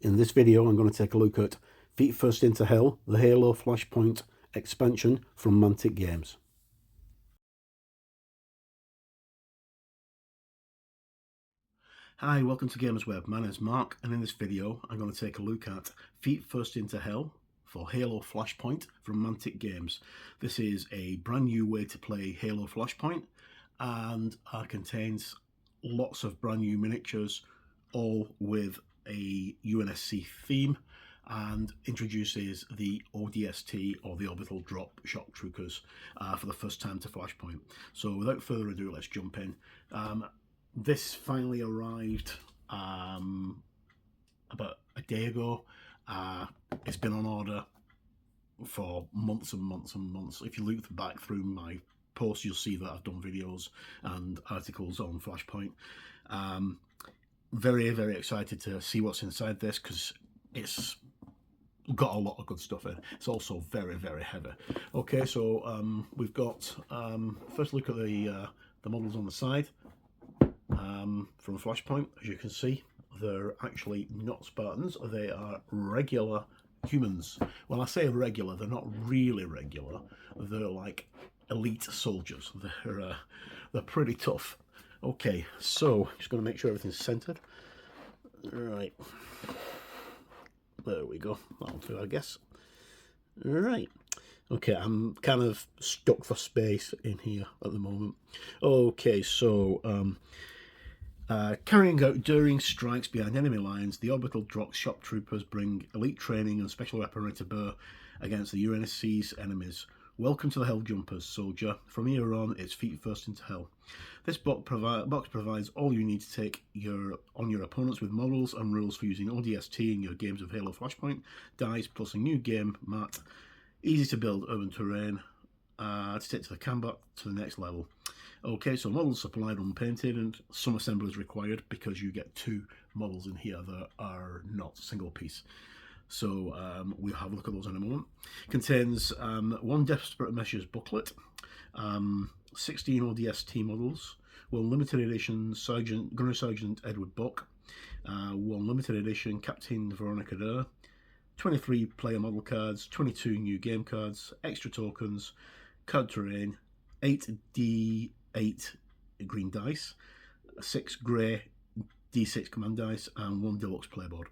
In this video I'm going to take a look at Feet First into Hell, the Halo Flashpoint expansion from Mantic Games. Hi, welcome to Gamers Web. My name is Mark, and in this video I'm going to take a look at Feet First into Hell for Halo Flashpoint from Mantic Games. This is a brand new way to play Halo Flashpoint, and contains lots of brand new miniatures, all with a UNSC theme, and introduces the ODST, or the Orbital Drop Shock Troopers, for the first time to Flashpoint. So without further ado, let's jump in. This finally arrived about a day ago. It's been on order for months and months and months. If you look back through my posts, you'll see that I've done videos and articles on Flashpoint. Very, very excited to see what's inside this, because it's got a lot of good stuff in. It's also very, very heavy. Okay, so we've got first look at the models on the side from Flashpoint. As you can see, they're actually not Spartans, they are regular humans. When I say regular, they're not really regular, they're like elite soldiers. They're pretty tough. Okay, so just going to make sure everything's centered. Right, there we go. That'll do, I guess. Right. Okay, I'm kind of stuck for space in here at the moment. Okay, so carrying out daring strikes behind enemy lines, the Orbital Drop Shock Troopers bring elite training and special weaponry to bear against the UNSC's enemies. Welcome to the Hell Jumpers, soldier. From here on, it's Feet First into Hell. This box provides all you need to take on your opponents, with models and rules for using ODST in your games of Halo Flashpoint, dice, plus a new game mat, easy to build urban terrain, to take to the combat to the next level. Okay, so models supplied unpainted, and some assembly is required because you get 2 models in here that are not single piece. So we'll have a look at those in a moment. Contains 1 Desperate Measures booklet, 16 ODST models, 1 limited edition Gunnery Sergeant Edward Buck, 1 limited edition Captain Veronica, 23 player model cards, 22 new game cards, extra tokens, card terrain, 8 D8 green dice, 6 grey D6 command dice, and 1 deluxe playboard.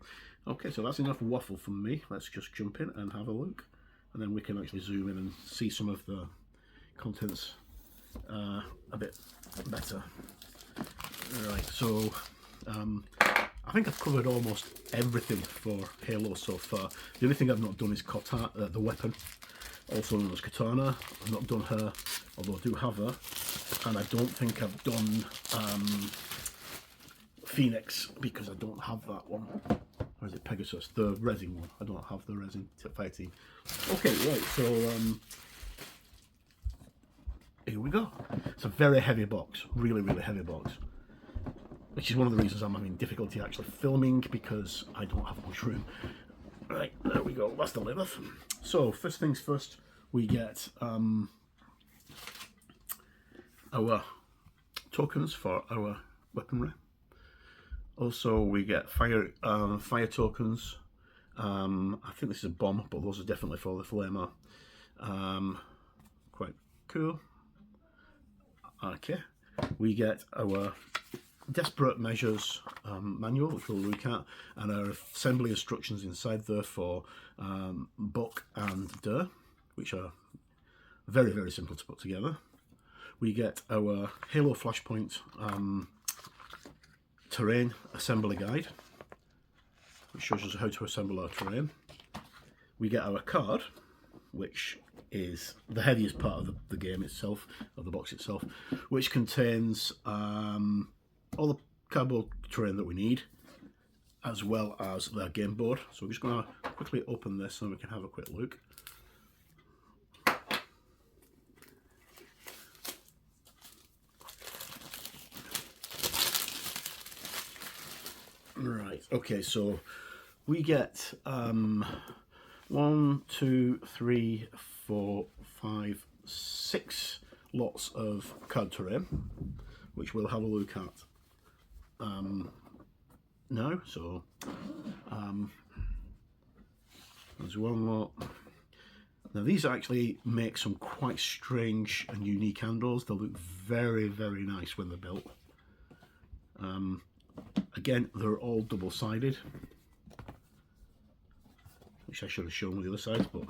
Okay, so that's enough waffle from me. Let's just jump in and have a look, and then we can actually zoom in and see some of the contents a bit better. Right, so I think I've covered almost everything for Halo so far. The only thing I've not done is the weapon, also known as Katana. I've not done her, although I do have her, and I don't think I've done Phoenix, because I don't have that one. Or is it Pegasus? The Resin one. I don't have the Resin fighting. Okay, right, so here we go. It's a very heavy box, really, really heavy box, which is one of the reasons I'm having difficulty actually filming, because I don't have much room. Right, there we go, that's the liver. So, first things first, we get our tokens for our weaponry. Also, we get fire tokens. I think this is a bomb, but those are definitely for the flamer. Quite cool. Okay, we get our Desperate Measures manual, which we'll look at, and our assembly instructions inside there for Buck and Durr, which are very, very simple to put together. We get our Halo Flashpoint terrain assembly guide, which shows us how to assemble our terrain. We get our card, which is the heaviest part of the game itself, of the box itself, which contains all the cardboard terrain that we need, as well as the game board. So we're just going to quickly open this so we can have a quick look. Right, okay, so we get 1, 2, 3, 4, 5, 6 lots of card terrain, which we'll have a look at now. So There's one more. Now these actually make some quite strange and unique handles. They look very, very nice when they're built. Again, they're all double-sided, which I should have shown with the other side, but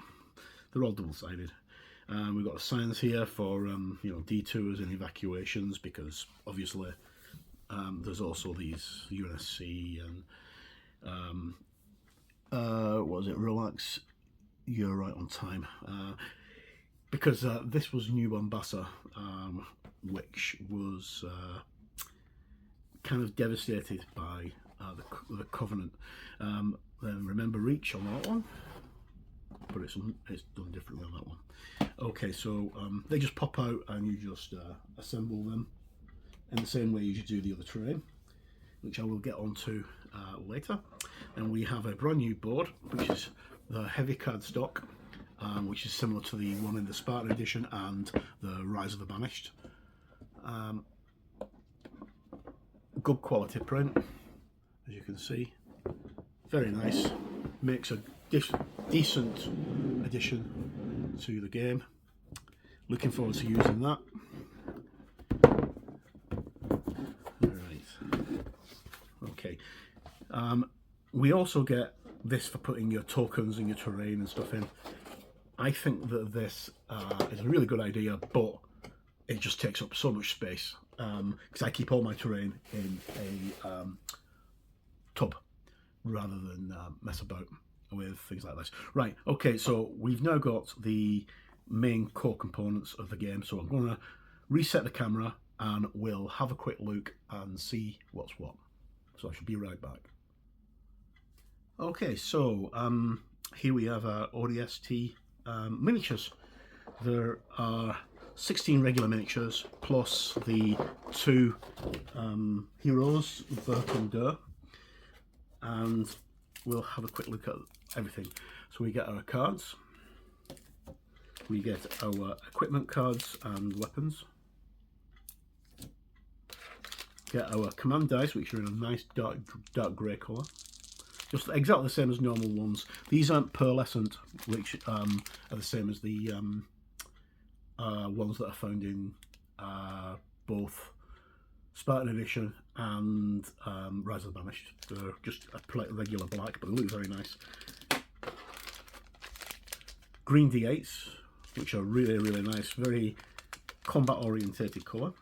they're all double-sided. We've got the signs here for you know, detours and evacuations, because obviously there's also these UNSC and what was it? Relax, you're right on time. Because this was New Mombasa, which was kind of devastated by the Covenant. Then remember Reach on that one, but it's done differently on that one. Okay, so they just pop out and you just assemble them in the same way as you do the other terrain, which I will get onto later. And we have a brand new board, which is the heavy cardstock, which is similar to the one in the Spartan edition and the Rise of the Banished. Good quality print, as you can see, very nice, makes a decent addition to the game. Looking forward to using that. Alright, okay. We also get this for putting your tokens and your terrain and stuff in. I think that this is a really good idea, but it just takes up so much space, because I keep all my terrain in a tub rather than mess about with things like this. Right, okay, so we've now got the main core components of the game, so I'm going to reset the camera and we'll have a quick look and see what's what. So I should be right back. Okay, so here we have our ODST miniatures. There are 16 regular miniatures plus the 2 heroes, Bert and Durr, and we'll have a quick look at everything. So we get our cards, we get our equipment cards and weapons, get our command dice, which are in a nice dark grey colour, just exactly the same as normal ones. These aren't pearlescent, which are the same as the ones that are found in both Spartan Edition and Rise of the Banished. They're just a regular black, but they look very nice. Green D8s, which are really, really nice, very combat orientated colour,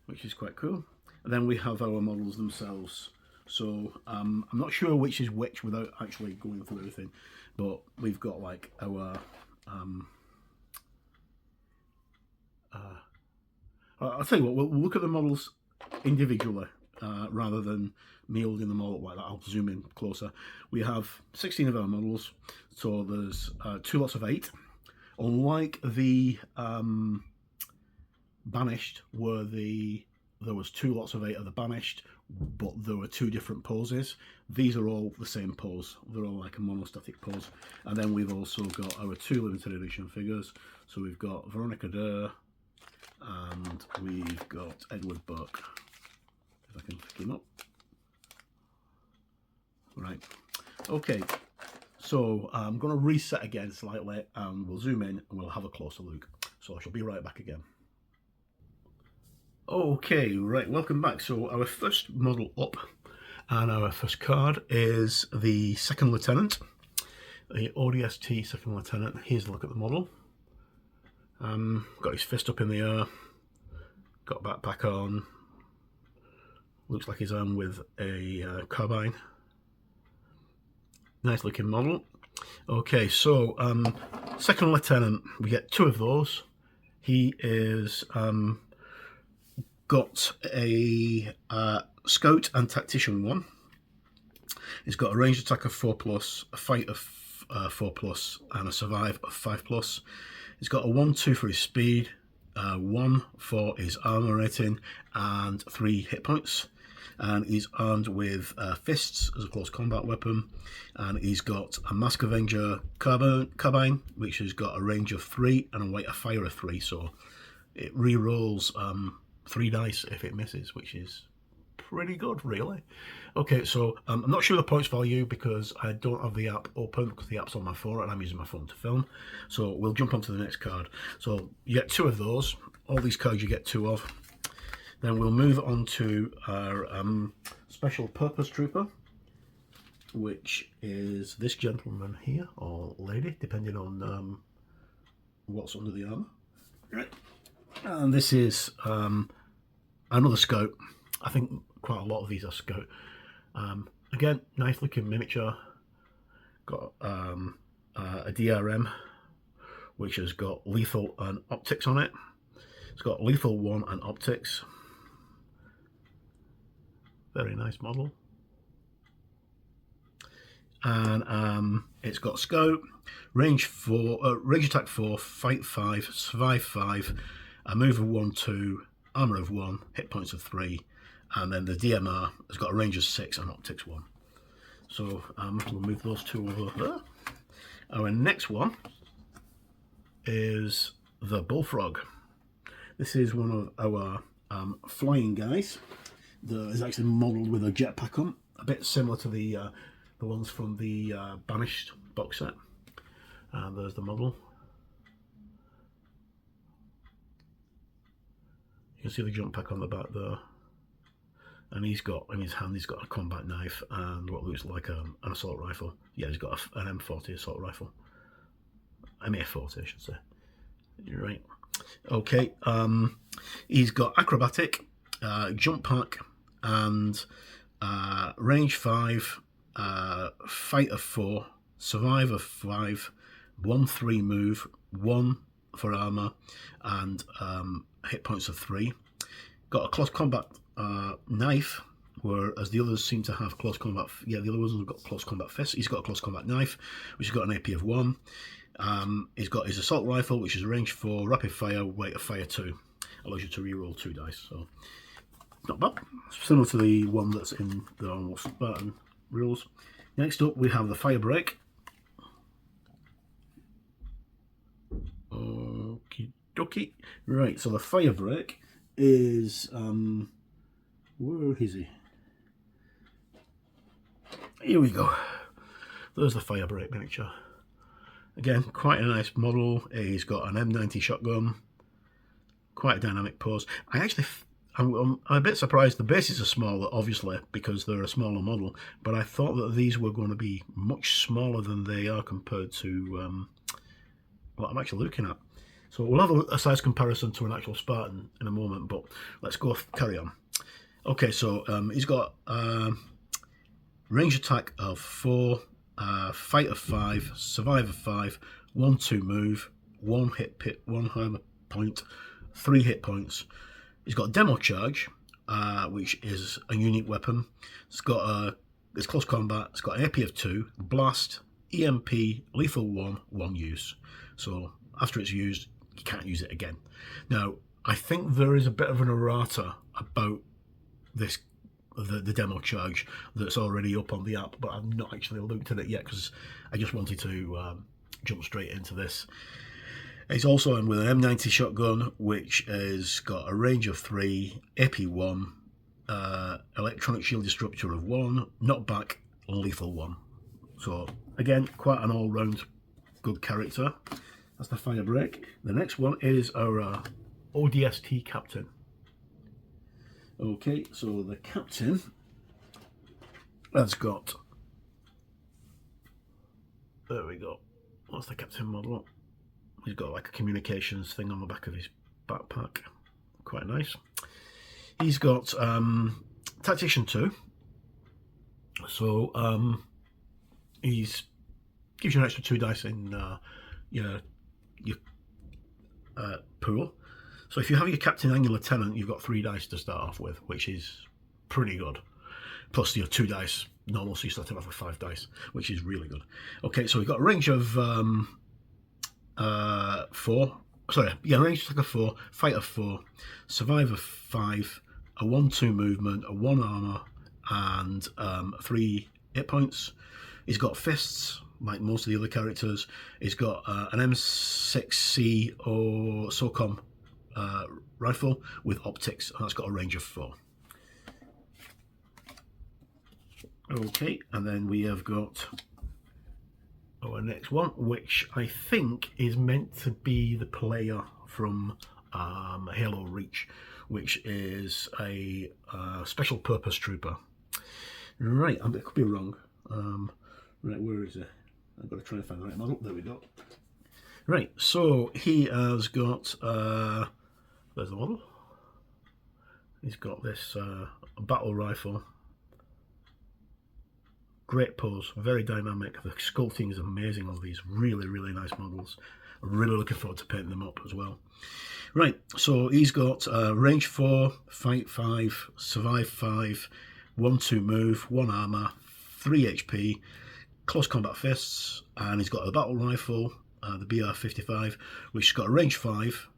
which is quite cool. And then we have our models themselves. So I'm not sure which is which without actually going through everything, but we've got like our I'll tell you what, we'll look at the models individually rather than me holding them all up like that. I'll zoom in closer. We have 16 of our models, so there's 2 lots of 8. Unlike the Banished, where there was 2 lots of 8 of the Banished, but there were 2 different poses. These are all the same pose. They're all like a monostatic pose. And then we've also got our 2 limited edition figures. So we've got Veronica Durr and we've got Edward Burke. If I can pick him up. Right. Okay. So I'm going to reset again slightly and we'll zoom in and we'll have a closer look. So I shall be right back again. Okay, right, welcome back. So our first model up and our first card is the Second Lieutenant, the ODST Second Lieutenant. Here's a look at the model. Got his fist up in the air, got a backpack on, looks like he's armed with a carbine. Nice looking model. Okay, so Second Lieutenant, we get 2 of those. He is got a Scout and Tactician 1. He's got a ranged attack of 4+, a fight of 4+, and a survive of 5+. He's got a 1-2 for his speed, 1 for his armor rating, and 3 hit points. And he's armed with fists as a close combat weapon, and he's got a Mask Avenger carbine, which has got a range of 3 and a weight of fire of 3. So it re-rolls 3 dice if it misses, which is pretty good, really. Okay, so I'm not sure the points value because I don't have the app open because the app's on my phone and I'm using my phone to film. So we'll jump onto the next card. So you get 2 of those. All these cards you get 2 of. Then we'll move on to our special purpose trooper, which is this gentleman here, or lady, depending on what's under the armour. Right. And this is another Scout. I think quite a lot of these are Scout. Again, nice looking miniature. Got a DRM, which has got lethal and optics on it. It's got lethal 1 and optics. Very nice model. And it's got Scout, range 4, range attack 4, fight 5, survive 5, a move of 1, 2, armor of 1, hit points of 3, and then the DMR has got a range of 6 and optics 1. So we'll move those 2 over there. Our next one is the Bullfrog. This is one of our flying guys that is actually modelled with a jetpack on, a bit similar to the ones from the Banished box set. And there's the model. You can see the jump pack on the back there. And he's got, in his hand, he's got a combat knife and what looks like an assault rifle. Yeah, he's got an M40 assault rifle. MA40, I should say. You're right. Okay, he's got acrobatic, jump pack, and range 5, fight of 4, survive of 5, 1/3 move, 1 for armor, and hit points of 3. Got a close combat knife, whereas the others seem to have close combat. Yeah, the other ones have got close combat fists. He's got a close combat knife, which has got an AP of 1. He's got his assault rifle, which is range 4, rapid fire, weight of fire 2. Allows you to reroll 2 dice, so not bad. Similar to the one that's in the normal Spartan rules. Next up, we have the Firebreak. Okie dokie. Right, so the Firebreak is where is he? Here we go. There's the Firebreak miniature. Again, quite a nice model. He's got an M90 shotgun. Quite a dynamic pose. I'm a bit surprised the bases are smaller, obviously, because they're a smaller model, but I thought that these were going to be much smaller than they are compared to what I'm actually looking at. So we'll have a size comparison to an actual Spartan in a moment, but let's go carry on. Okay, so he's got range attack of 4, fight of 5, survive of 5, 1/2 move, 1 armor point, 3 hit points. He's got demo charge, which is a unique weapon. It's close combat. It's got an AP of 2, blast, EMP, lethal 1, 1 use. So after it's used, you can't use it again. Now, I think there is a bit of an errata about this, the demo charge that's already up on the app, but I've not actually looked at it yet because I just wanted to jump straight into this. It's also in with an M90 shotgun, which has got a range of 3, AP 1, electronic shield disruptor of 1, knockback, lethal 1. So again, quite an all-round good character. That's the Firebreak. The next one is our ODST Captain. Okay, so the Captain has got, there we go, what's the Captain model? He's got like a communications thing on the back of his backpack, quite nice. He's got Tactician 2, so he's gives you an extra 2 dice in your pool. So if you have your captain and your lieutenant, you've got 3 dice to start off with, which is pretty good. Plus your 2 dice normal, so you start off with 5 dice, which is really good. Okay, so we've got a range of 4. Sorry, yeah, range attack of 4, fight of 4, survive of 5, a 1/2 movement, a 1 armor, and 3 hit points. He's got fists, like most of the other characters. He's got an M6C or SOCOM rifle with optics, and that's got a range of 4. Okay, and then we have got our next one, which I think is meant to be the player from Halo Reach, which is a special purpose trooper. Right, I could be wrong. Right, where is it? I've got to try and find the right model. There we go. Right, so he has got, there's the model. He's got this battle rifle. Great pose, very dynamic. The sculpting is amazing on these really, really nice models. I'm really looking forward to painting them up as well. Right, so he's got range 4, fight 5, survive 5, 1-2 move, 1 armor, 3 HP, close combat fists, and he's got a battle rifle, the BR-55, which has got a range 5,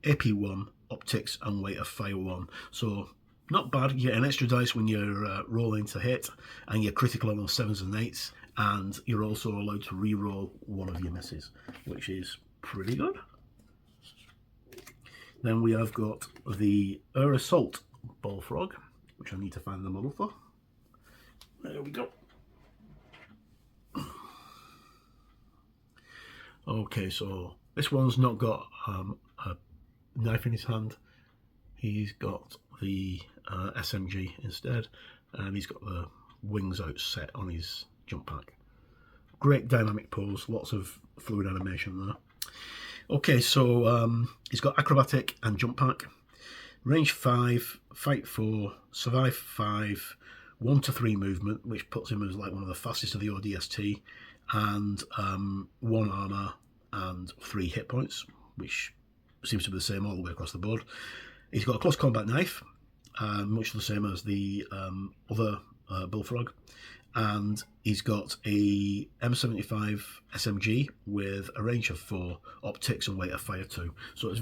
AP 1, optics, and weight of fire 1. So not bad. You get an extra dice when you're rolling to hit, and you're critical on those 7s and 8s, and you're also allowed to re-roll one of your misses, which is pretty good. Then we have got the Air Assault Bullfrog, which I need to find the model for. There we go. Okay, so this one's not got a knife in his hand. He's got the SMG instead, and he's got the wings out set on his jump pack. Great dynamic pose, lots of fluid animation there. Okay, so he's got acrobatic and jump pack, range 5, fight 4, survive 5, 1-3 movement, which puts him as like one of the fastest of the ODST, and 1 armor and 3 hit points, which seems to be the same all the way across the board. He's got a close combat knife, much the same as the other Bullfrog, and he's got a M75 SMG with a range of 4, optics, and weight of fire 2. So it's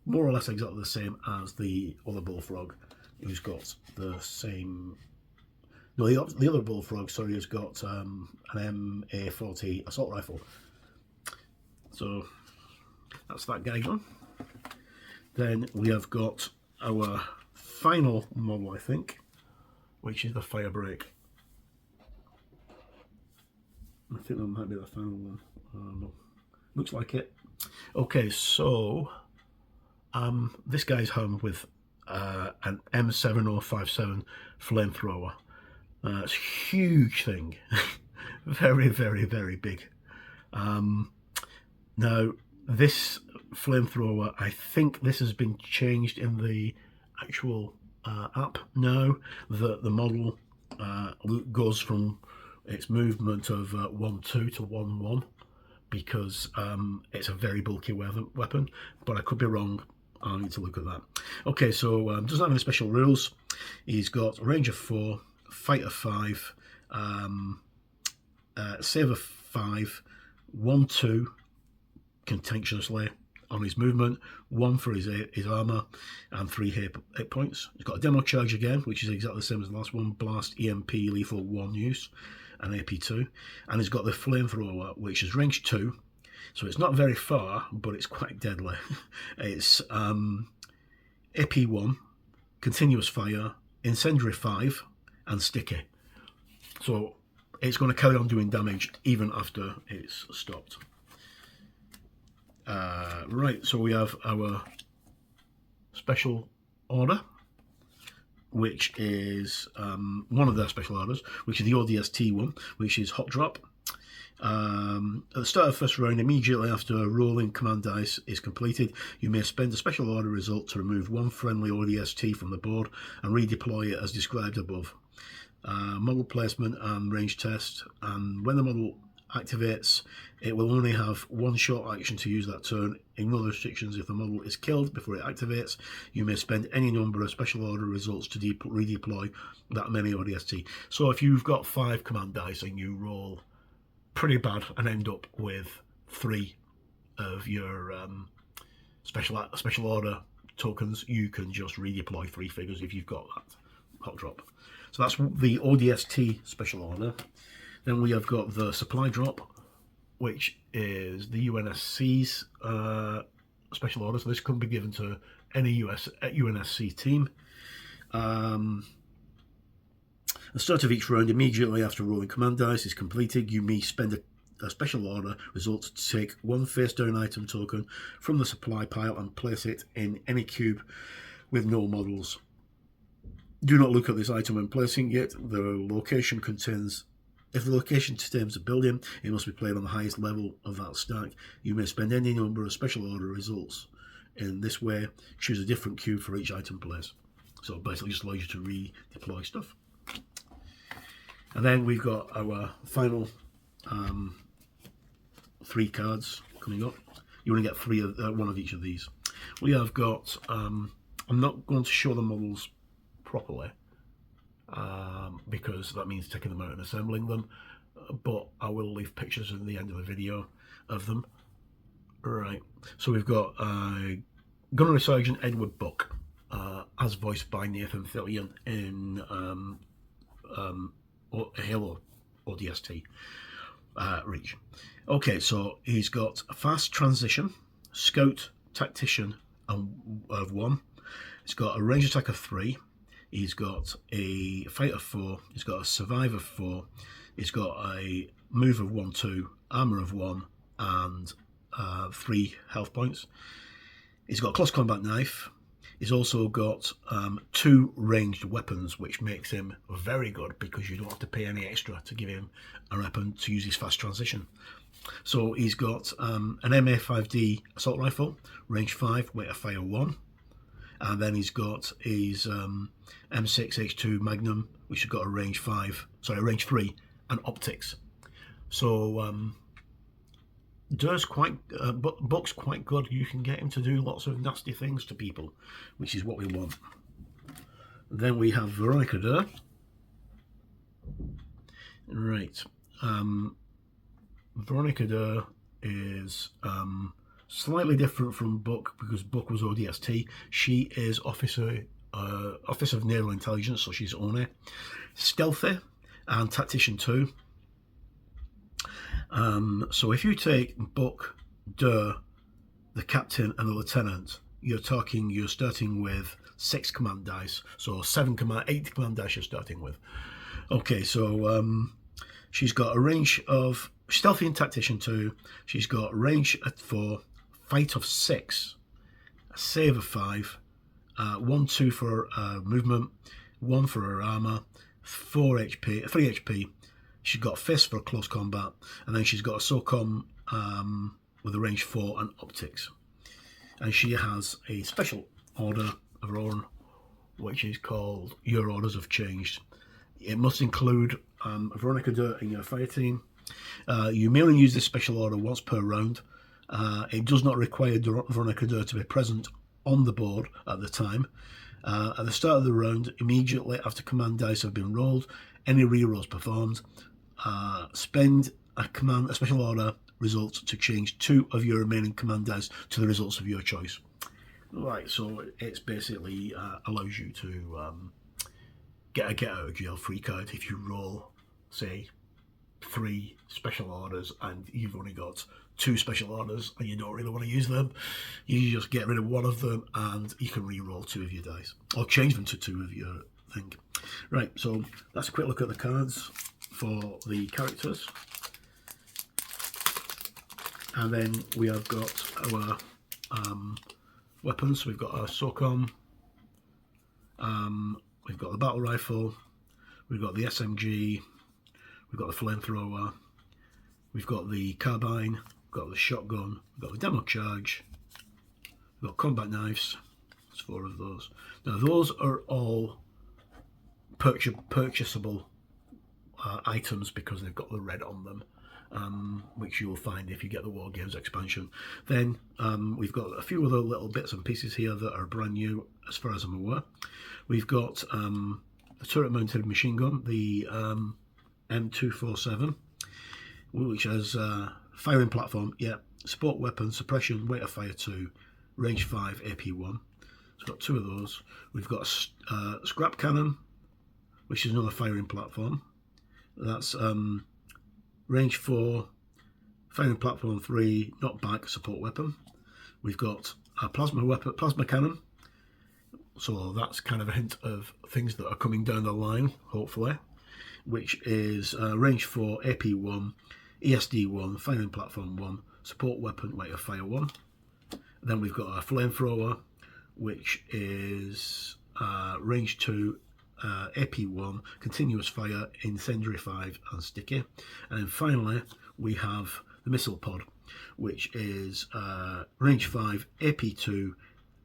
more or less exactly the same as the other Bullfrog, who's got the same. No, the other Bullfrog, sorry, has got an MA40 assault rifle. So that's that guy gone. Then we have got our final model, I think, which is the Firebreak. I think that might be the final one. No. Looks like it. Okay, so this guy's home with an M7057 flamethrower. It's a huge thing. Very, very, very big. Now, this flamethrower, I think this has been changed in the actual app now, that the model goes from its movement of 1-2 to 1-1, because it's a very bulky weapon, but I could be wrong. I need to look at that. Okay, so doesn't have any special rules. He's got a range of 4, fight of 5, save of 5, 1-2 contentiously on his movement, 1 for his armor, and 3 hit points. He's got a demo charge again, which is exactly the same as the last one: blast, EMP, lethal 1 use, and AP 2. And he's got the flamethrower, which is range 2, so it's not very far, but it's quite deadly. It's AP 1, continuous fire, incendiary 5, and sticky. So it's going to carry on doing damage even after it's stopped. Right, so we have our special order, which is one of their special orders, which is the ODST one, which is Hot Drop. At the start of the first round, immediately after a rolling command dice is completed, you may spend a special order result to remove 1 friendly ODST from the board and redeploy it as described above. Model placement and range test, and when the model activates, it will only have 1 short action to use that turn. Ignore restrictions. If the model is killed before it activates, you may spend any number of special order results to redeploy that many ODST. So if you've got 5 command dice and you roll pretty bad and end up with 3 of your special order tokens, you can just redeploy 3 figures if you've got that hot drop. So that's the ODST special order. Then we have got the supply drop, which is the UNSC's special order. So this can be given to any UNSC team. And The start of each round, immediately after rolling command dice is completed, you may spend a special order result to take one face down item token from the supply pile and place it in any cube with no models. Do not look at this item when placing it. If the location contains a building, it must be played on the highest level of that stack. You may spend any number of special order results. In this way, choose a different cube for each item place. So basically just allows you to redeploy stuff. And then we've got our final 3 cards coming up. You want to get 3 of one of each of these. We have got, I'm not going to show the models properly because that means taking them out and assembling them, but I will leave pictures at the end of the video of them. Right, so we've got Gunnery Sergeant Edward Buck, as voiced by Nathan Fillion in Halo ODST Reach. Okay, so he's got a fast transition, scout, tactician of 1. He's got a range attack of 3. He's got a fight of 4. He's got a survive of 4. He's got a move of 1/2, armor of 1, and 3 health points. He's got a close combat knife. He's also got 2 ranged weapons, which makes him very good because you don't have to pay any extra to give him a weapon to use his fast transition. So he's got an MA5D assault rifle, range 5, weight of fire 1. And then he's got his M6H2 Magnum, which has got a range 3 and optics. So Buck's quite good. You can get him to do lots of nasty things to people, which is what we want. Then we have Veronica there. Right. Veronica there is slightly different from Buck because Buck was ODST. She is Office of Naval Intelligence, so she's ONE. Stealthy and Tactician 2. So if you take Buck, Durr, the captain and the lieutenant, you're starting with 6 command dice. So 8 command dice you're starting with. Okay, so she's got a range of Stealthy and Tactician 2. She's got range at 4, fight of 6, a save of 5, 1/2 for movement, 1 for her armor, 3 HP. She's got fist for close combat, and then she's got a SOCOM with a range 4 and optics. And she has a special order of her own, which is called Your Orders Have Changed. It must include Veronica Durr in your fire team. You may only use this special order once per round. It does not require Veronica Durr to be present on the board at the time. At the start of the round, immediately after command dice have been rolled, any rerolls performed, spend a special order result to change 2 of your remaining command dice to the results of your choice. Right, so it's basically allows you to get a get out of jail free card if you roll, say, 3 special orders and you've only got 2 special orders and you don't really want to use them. You just get rid of 1 of them and you can re-roll 2 of your dice, or change them to 2 of your thing. Right, so that's a quick look at the cards for the characters. And then we have got our weapons. We've got our SOCOM, we've got the battle rifle, we've got the SMG, we've got the flamethrower, we've got the carbine, we've got the shotgun, we've got the demo charge, we've got combat knives. There's 4 of those. Now those are all purchasable items because they've got the red on them, which you will find if you get the War Games expansion. Then we've got a few other little bits and pieces here that are brand new as far as I'm aware. We've got the turret mounted machine gun, the M247, which has firing platform, support weapon, suppression, weight of fire 2, range 5, AP 1. It's got 2 of those. We've got a scrap cannon, which is another firing platform. That's range 4, firing platform 3, not back, support weapon. We've got a plasma cannon. So that's kind of a hint of things that are coming down the line, hopefully. which is range 4, AP 1, ESD 1, firing platform 1, support weapon, rate of fire 1. Then we've got a flamethrower, which is range 2, AP 1, continuous fire, incendiary 5, and sticky. And then finally we have the missile pod, which is range 5, AP 2,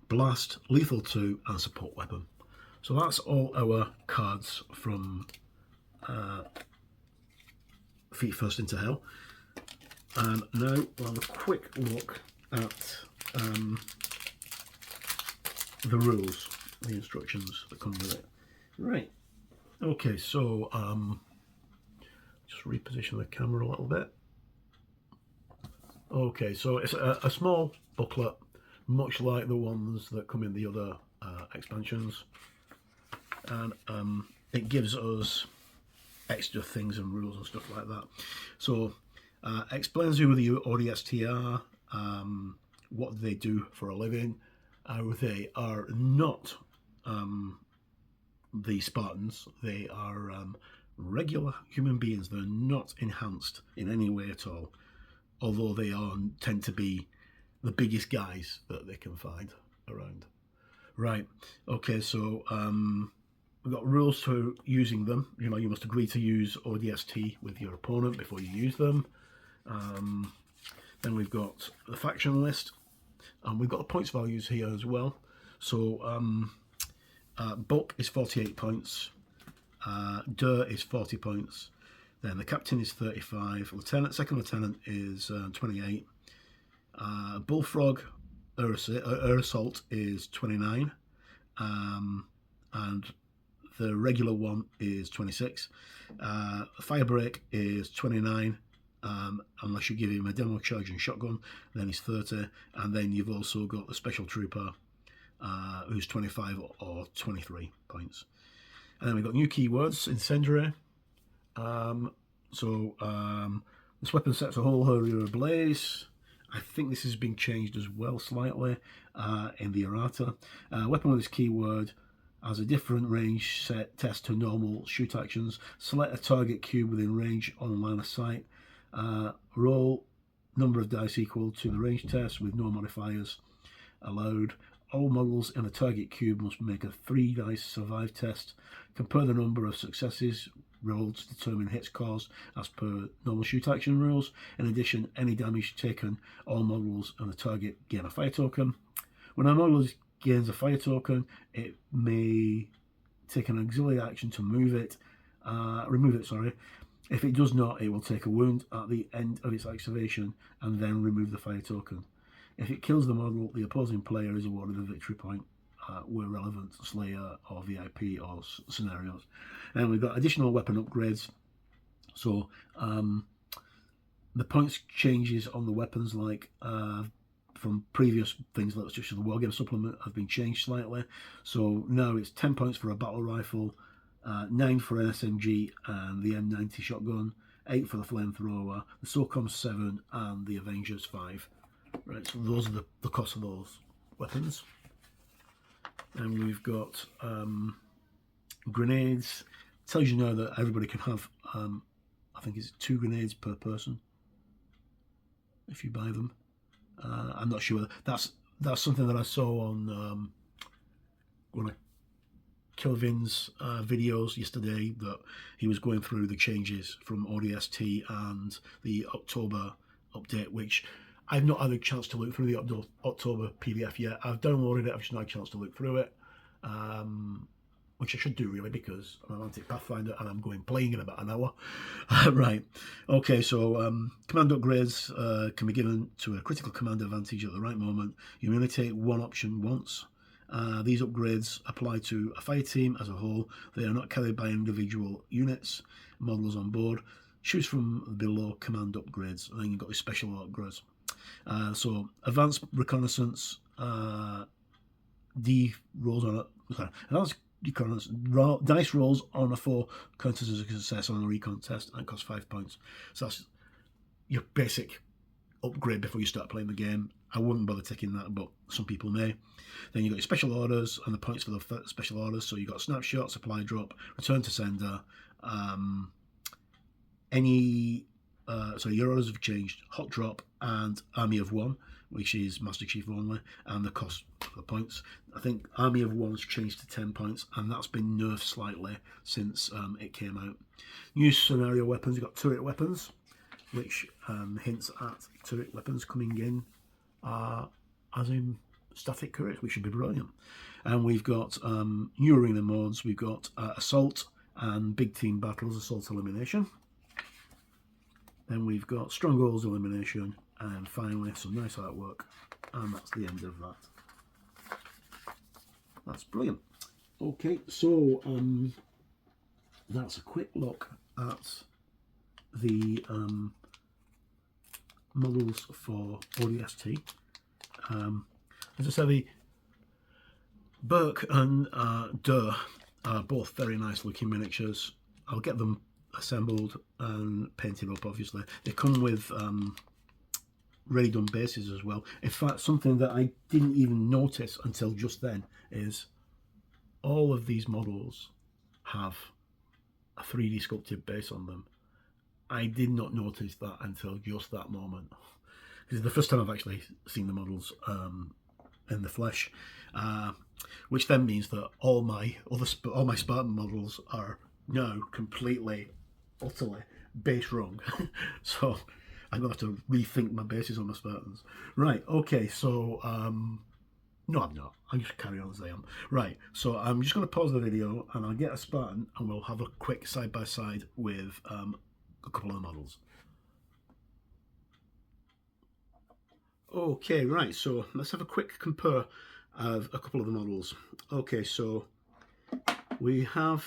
blast, lethal 2, and support weapon. So that's all our cards from Feet First into Hell. And now we'll have a quick look at the rules, the instructions that come with it. Right. Okay, so just reposition the camera a little bit. Okay, so it's a small booklet, much like the ones that come in the other expansions, and it gives us extra things and rules and stuff like that. So explains who the ODST are, what they do for a living, how they are not the Spartans. They are regular human beings. They're not enhanced in any way at all, although they tend to be the biggest guys that they can find around. Right, okay, so we've got rules for using them. You know, you must agree to use ODST with your opponent before you use them. Then we've got the faction list, and we've got the points values here as well. So Bulk is 48 points, Dur is 40 points, then the captain is 35, second lieutenant is 28, Bullfrog Air Assault is 29, and the regular one is 26. Firebreak is 29, unless you give him a demo charge and shotgun, then he's 30. And then you've also got the special trooper, who's 25 or 23 points. And then we've got new keywords, incendiary. This weapon sets a whole area ablaze. I think this has been changed as well slightly in the errata. Weapon with this keyword has a different range set test to normal shoot actions. Select a target cube within range on line of sight. Roll number of dice equal to the range test with no modifiers allowed. All models in a target cube must make a 3 dice survive test. Compare the number of successes rolled to determine hits caused as per normal shoot action rules. In addition, any damage taken, all models on a target gain a fire token. When a model gains a fire token, it may take an auxiliary action to remove it. If it does not, it will take a wound at the end of its activation and then remove the fire token. If it kills the model, the opposing player is awarded a victory point where relevant, Slayer or VIP or scenarios. And we've got additional weapon upgrades. So the points changes on the weapons, like from previous things like such as the Wargame supplement, have been changed slightly. So now it's 10 points for a battle rifle, 9 for an SMG and the M90 shotgun, 8 for the flamethrower, the SOCOM 7 and the Avengers 5. Right, so those are the cost of those weapons. And we've got grenades. It tells you now that everybody can have, I think it's 2 grenades per person if you buy them. I'm not sure. That's something that I saw on one of Kelvin's videos yesterday, that he was going through the changes from ODST and the October update, which I've not had a chance to look through the October PDF yet. I've downloaded it, I've just not had a chance to look through it, which I should do really, because I'm a Mantic Pathfinder and I'm going playing in about an hour. Right, okay, so command upgrades can be given to a critical command advantage at the right moment. You only take one option once. These upgrades apply to a fire team as a whole. They are not carried by individual units, models on board. Choose from below command upgrades, and then you've got your special upgrades. So advanced reconnaissance, D rolls on it. Advanced reconnaissance, dice rolls on a 4 counters as a success on a recon test and costs 5 points. So that's your basic upgrade before you start playing the game. I wouldn't bother taking that, but some people may. Then you've got your special orders and the points for the special orders. So you've got snapshot, supply drop, return to sender, So your orders have changed. Hot Drop and Army of One, which is Master Chief only, and the cost of the points. I think Army of One's changed to 10 points, and that's been nerfed slightly since it came out. New scenario weapons, you've got turret weapons, which hints at turret weapons coming in as in static turrets, which should be brilliant. And we've got new arena modes. We've got Assault and Big Team Battles, Assault Elimination. Then we've got Strongholds Elimination, and finally some nice artwork, and that's the end of that. That's brilliant. Okay, so that's a quick look at the models for ODST. As I said, the Burke and Durr are both very nice looking miniatures. I'll get them assembled and painted up. Obviously they come with ready done bases as well. In fact, something that I didn't even notice until just then is all of these models have a 3D sculpted base on them. I did not notice that until just that moment. This is the first time I've actually seen the models in the flesh, which then means that all my Spartan models are now completely, utterly base wrong. So I'm going to have to rethink my bases on my Spartans. Right, okay, so, no I'm not. I'll just carry on as I am. Right, so I'm just going to pause the video and I'll get a Spartan and we'll have a quick side-by-side with a couple of the models. Okay, right, so let's have a quick compare of a couple of the models. Okay, so we have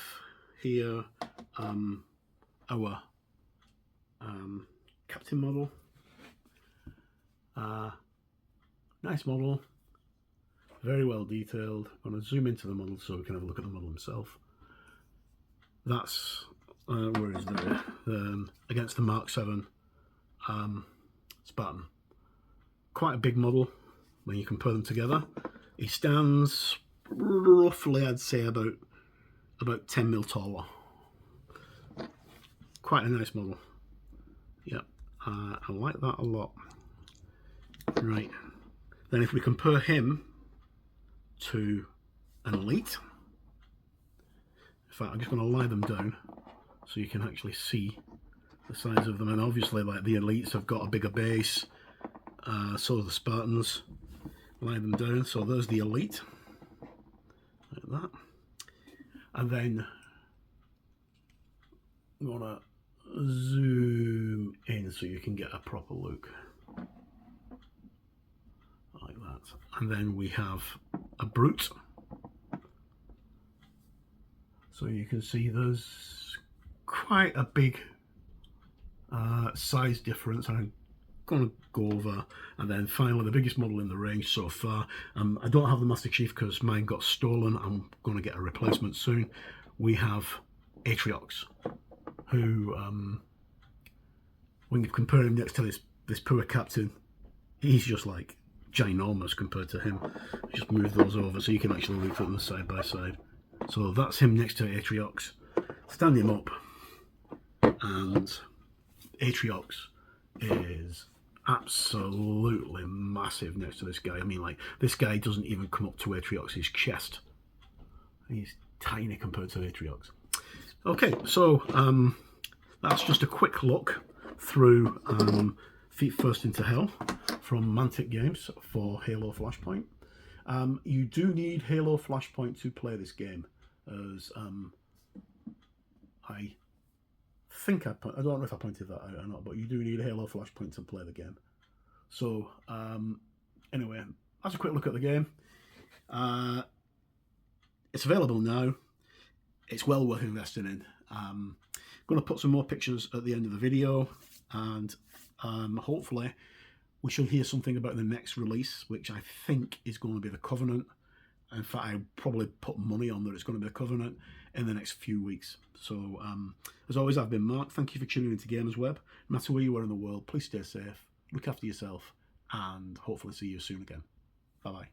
here our Captain model. Nice model, very well detailed. I'm going to zoom into the model so we can have a look at the model himself. That's where is the against the Mark 7 Spartan. Quite a big model when you compare them together. He stands roughly, I'd say, about 10 mil taller. Quite a nice model. Yeah, I like that a lot. Right, then if we compare him to an Elite, in fact I'm just going to lie them down so you can actually see the size of them. And obviously, like, the Elites have got a bigger base, so the Spartans. Lie them down, so there's the Elite, like that. And then I'm gonna zoom in so you can get a proper look, like that. And then we have a Brute, so you can see there's quite a big size difference. I'm going to go over, and then finally the biggest model in the range so far. I don't have the Master Chief because mine got stolen. I'm going to get a replacement soon. We have Atriox, who when you compare him next to this poor Captain, he's just like ginormous compared to him. Just move those over so you can actually look at them side by side. So that's him next to Atriox. Stand him up, and Atriox is absolutely massive next to this guy. I mean, like, this guy doesn't even come up to Atriox's chest. He's tiny compared to Atriox. Okay, so that's just a quick look through Feet First into Hell from Mantic Games for Halo Flashpoint. You do need Halo Flashpoint to play this game, as I think I don't know if I pointed that out or not, but you do need Halo Flashpoint to play the game. So anyway, that's a quick look at the game. It's available now. It's well worth investing in. I'm going to put some more pictures at the end of the video, and hopefully we should hear something about the next release, which I think is going to be the Covenant. In fact, I probably put money on that it's going to be the Covenant in the next few weeks. So as always, I've been Mark. Thank you for tuning into Gamers Web. No matter where you are in the world, please stay safe, look after yourself, and hopefully see you soon again. Bye bye.